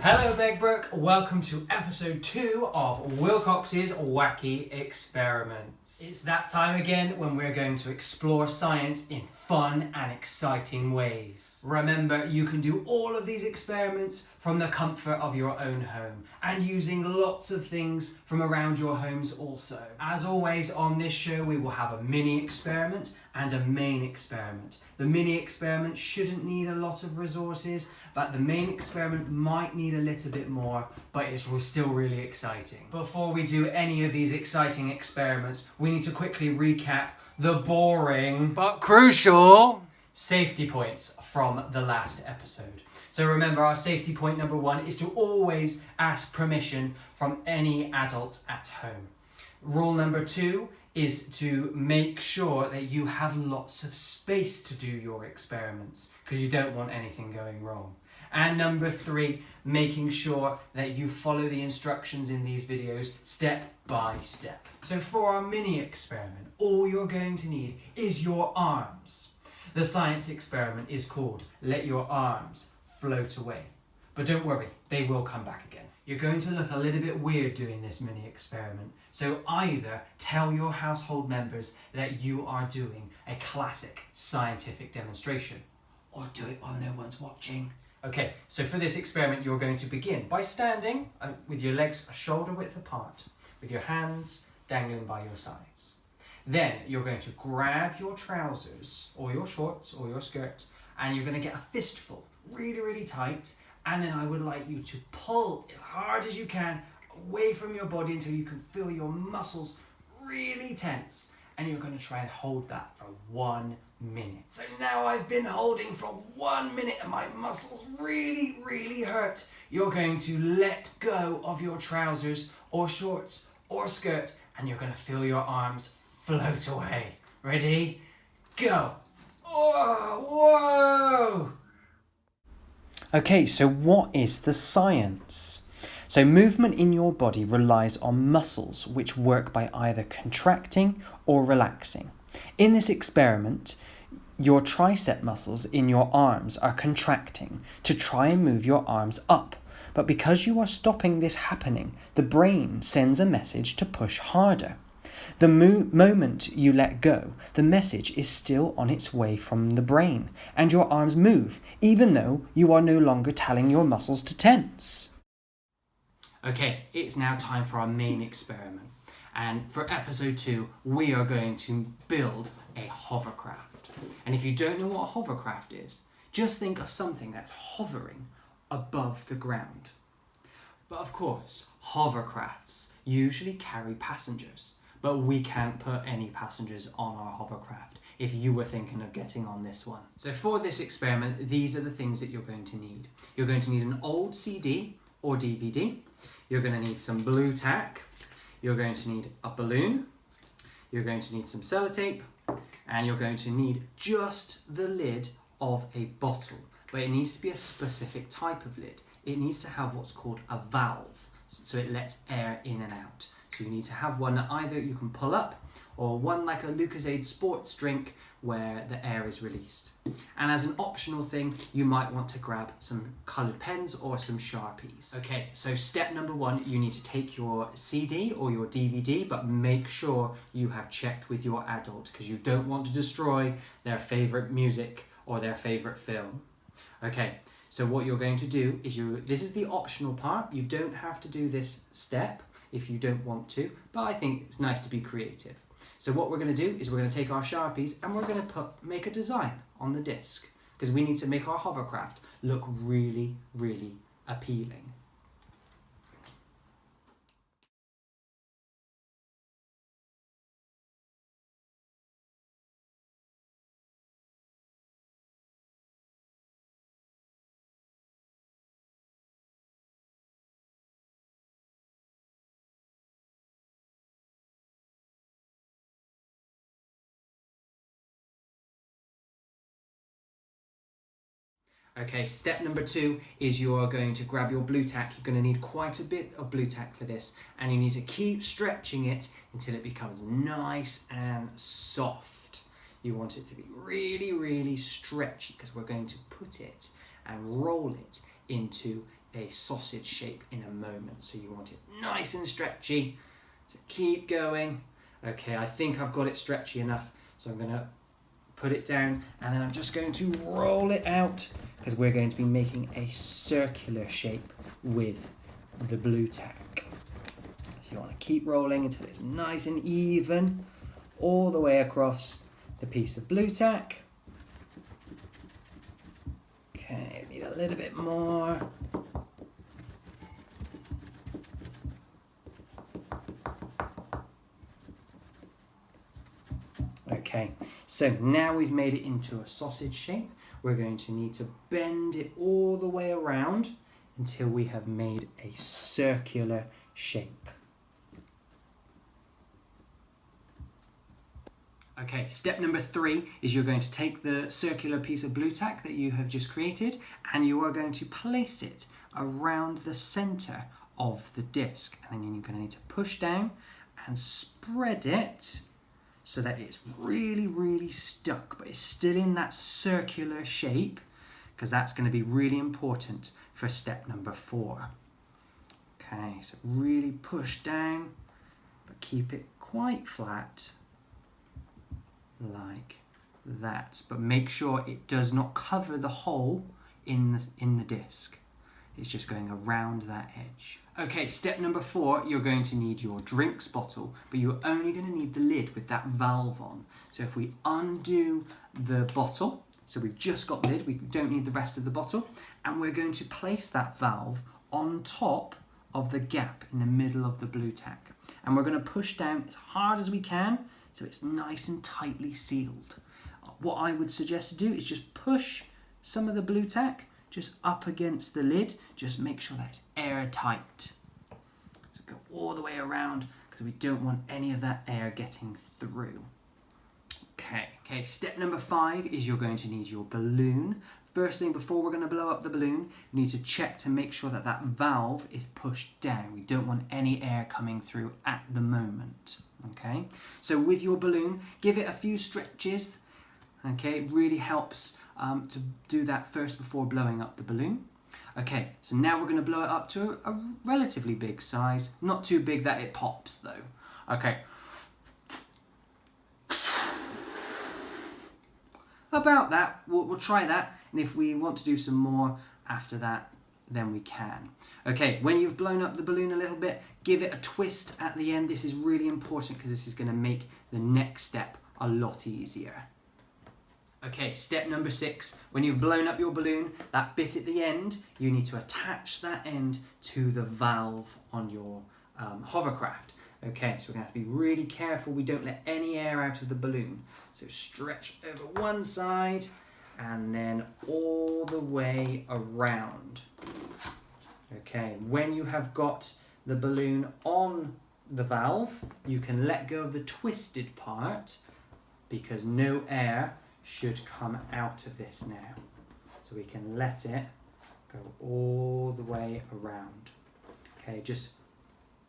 Hello Begbrook, welcome to episode 2 of Willcox's Wacky Experiments. It's that time again when we're going to explore science in fun and exciting ways. Remember, you can do all of these experiments from the comfort of your own home and using lots of things from around your homes also. As always on this show we will have a mini experiment and a main experiment. The mini experiment shouldn't need a lot of resources, but the main experiment might need a little bit more, but it's still really exciting. Before we do any of these exciting experiments, we need to quickly recap the boring but crucial safety points from the last episode. So remember, our safety point number 1 is to always ask permission from any adult at home. Rule number 2 is to make sure that you have lots of space to do your experiments because you don't want anything going wrong. And number 3, making sure that you follow the instructions in these videos step by step. So for our mini experiment, all you're going to need is your arms. The science experiment is called Let Your Arms Float Away. But don't worry, they will come back again. You're going to look a little bit weird doing this mini experiment, so either tell your household members that you are doing a classic scientific demonstration, or do it while no one's watching. Okay, so for this experiment you're going to begin by standing with your legs shoulder width apart, with your hands dangling by your sides. Then you're going to grab your trousers, or your shorts, or your skirt, and you're going to get a fistful, really, really tight, and then I would like you to pull as hard as you can away from your body until you can feel your muscles really tense. And you're going to try and hold that for 1 minute. So now I've been holding for 1 minute and my muscles really, really hurt. You're going to let go of your trousers or shorts or skirt and you're going to feel your arms float away. Ready? Go! Oh, whoa! Okay, so what is the science? So movement in your body relies on muscles which work by either contracting or relaxing. In this experiment, your tricep muscles in your arms are contracting to try and move your arms up. But because you are stopping this happening, the brain sends a message to push harder. The moment you let go, the message is still on its way from the brain, and your arms move, even though you are no longer telling your muscles to tense. Okay, it's now time for our main experiment. And for episode 2, we are going to build a hovercraft. And if you don't know what a hovercraft is, just think of something that's hovering above the ground. But of course, hovercrafts usually carry passengers, but we can't put any passengers on our hovercraft if you were thinking of getting on this one. So for this experiment, these are the things that you're going to need. You're going to need an old CD or DVD. You're going to need some blue tack. You're going to need a balloon. You're going to need some sellotape. And you're going to need just the lid of a bottle. But it needs to be a specific type of lid. It needs to have what's called a valve, so it lets air in and out. So you need to have one that either you can pull up or one like a Lucozade sports drink where the air is released. And as an optional thing, you might want to grab some coloured pens or some Sharpies. Okay, so step number 1, you need to take your CD or your DVD, but make sure you have checked with your adult because you don't want to destroy their favourite music or their favourite film. Okay, so what you're going to do is this is the optional part. You don't have to do this step if you don't want to, but I think it's nice to be creative. So what we're going to do is we're going to take our Sharpies and we're going to make a design on the disc because we need to make our hovercraft look really, really appealing. Okay, step number 2 is you're going to grab your blue tack. You're going to need quite a bit of blue tack for this, and you need to keep stretching it until it becomes nice and soft. You want it to be really, really stretchy because we're going to put it and roll it into a sausage shape in a moment. So you want it nice and stretchy. So keep going. Okay, I think I've got it stretchy enough. So I'm going to put it down and then I'm just going to roll it out because we're going to be making a circular shape with the blue tack. So you want to keep rolling until it's nice and even all the way across the piece of blue tack. Okay, need a little bit more. Okay, so now we've made it into a sausage shape. We're going to need to bend it all the way around until we have made a circular shape. Okay, step number 3 is you're going to take the circular piece of blue tack that you have just created and you are going to place it around the center of the disc. And then you're going to need to push down and spread it so that it's really, really stuck, but it's still in that circular shape, because that's going to be really important for step number 4. Okay, so really push down, but keep it quite flat, like that. But make sure it does not cover the hole in the disc. It's just going around that edge. Okay, step number 4, you're going to need your drinks bottle, but you're only going to need the lid with that valve on. So if we undo the bottle, so we've just got the lid, we don't need the rest of the bottle, and we're going to place that valve on top of the gap in the middle of the blue tack. And we're going to push down as hard as we can so it's nice and tightly sealed. What I would suggest to do is just push some of the blue tack just up against the lid. Just make sure that it's airtight. So go all the way around because we don't want any of that air getting through. Okay, step number 5 is you're going to need your balloon. First thing, before we're going to blow up the balloon, we need to check to make sure that that valve is pushed down. We don't want any air coming through at the moment. Okay, so with your balloon, give it a few stretches. Okay, it really helps to do that first before blowing up the balloon. Okay, so now we're going to blow it up to a relatively big size. Not too big that it pops though. Okay. About that, we'll try that, and if we want to do some more after that, then we can. Okay, when you've blown up the balloon a little bit, give it a twist at the end. This is really important because this is going to make the next step a lot easier. Okay, step number 6, when you've blown up your balloon, that bit at the end, you need to attach that end to the valve on your hovercraft. Okay, so we're going to have to be really careful we don't let any air out of the balloon. So stretch over one side and then all the way around. Okay, when you have got the balloon on the valve, you can let go of the twisted part because no air should come out of this now. So we can let it go all the way around. Okay, just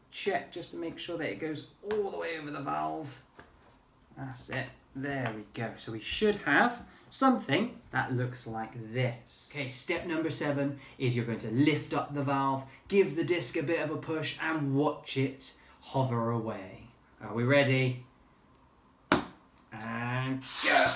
check just to make sure that it goes all the way over the valve. That's it. There we go. So we should have something that looks like this. Okay, step number 7 is you're going to lift up the valve, give the disc a bit of a push and watch it hover away. Are we ready? And go!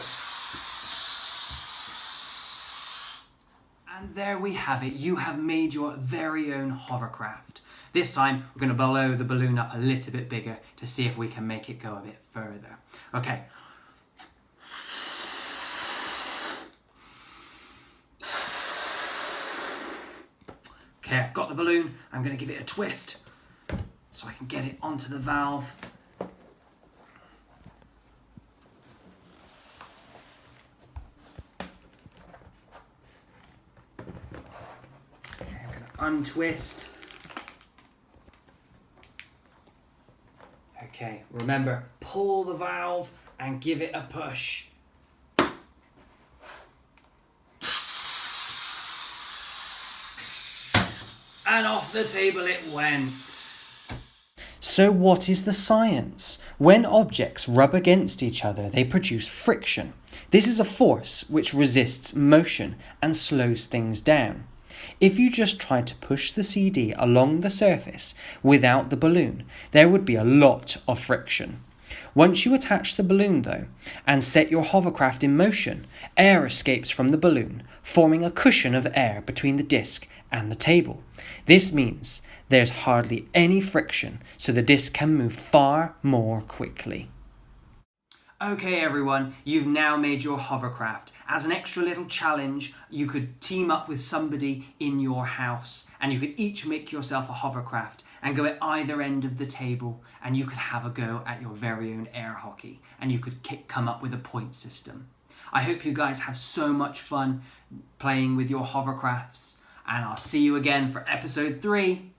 And there we have it. You have made your very own hovercraft. This time, we're going to blow the balloon up a little bit bigger to see if we can make it go a bit further. Okay. Okay, I've got the balloon. I'm going to give it a twist so I can get it onto the valve. Okay, I'm going to untwist. Okay, remember, pull the valve and give it a push. And off the table it went. So what is the science? When objects rub against each other, they produce friction. This is a force which resists motion and slows things down. If you just tried to push the CD along the surface without the balloon, there would be a lot of friction. Once you attach the balloon though, and set your hovercraft in motion, air escapes from the balloon, forming a cushion of air between the disc and the table. This means there's hardly any friction, so the disc can move far more quickly. Okay everyone, you've now made your hovercraft. As an extra little challenge, you could team up with somebody in your house and you could each make yourself a hovercraft and go at either end of the table, and you could have a go at your very own air hockey, and you could come up with a point system. I hope you guys have so much fun playing with your hovercrafts, and I'll see you again for episode 3.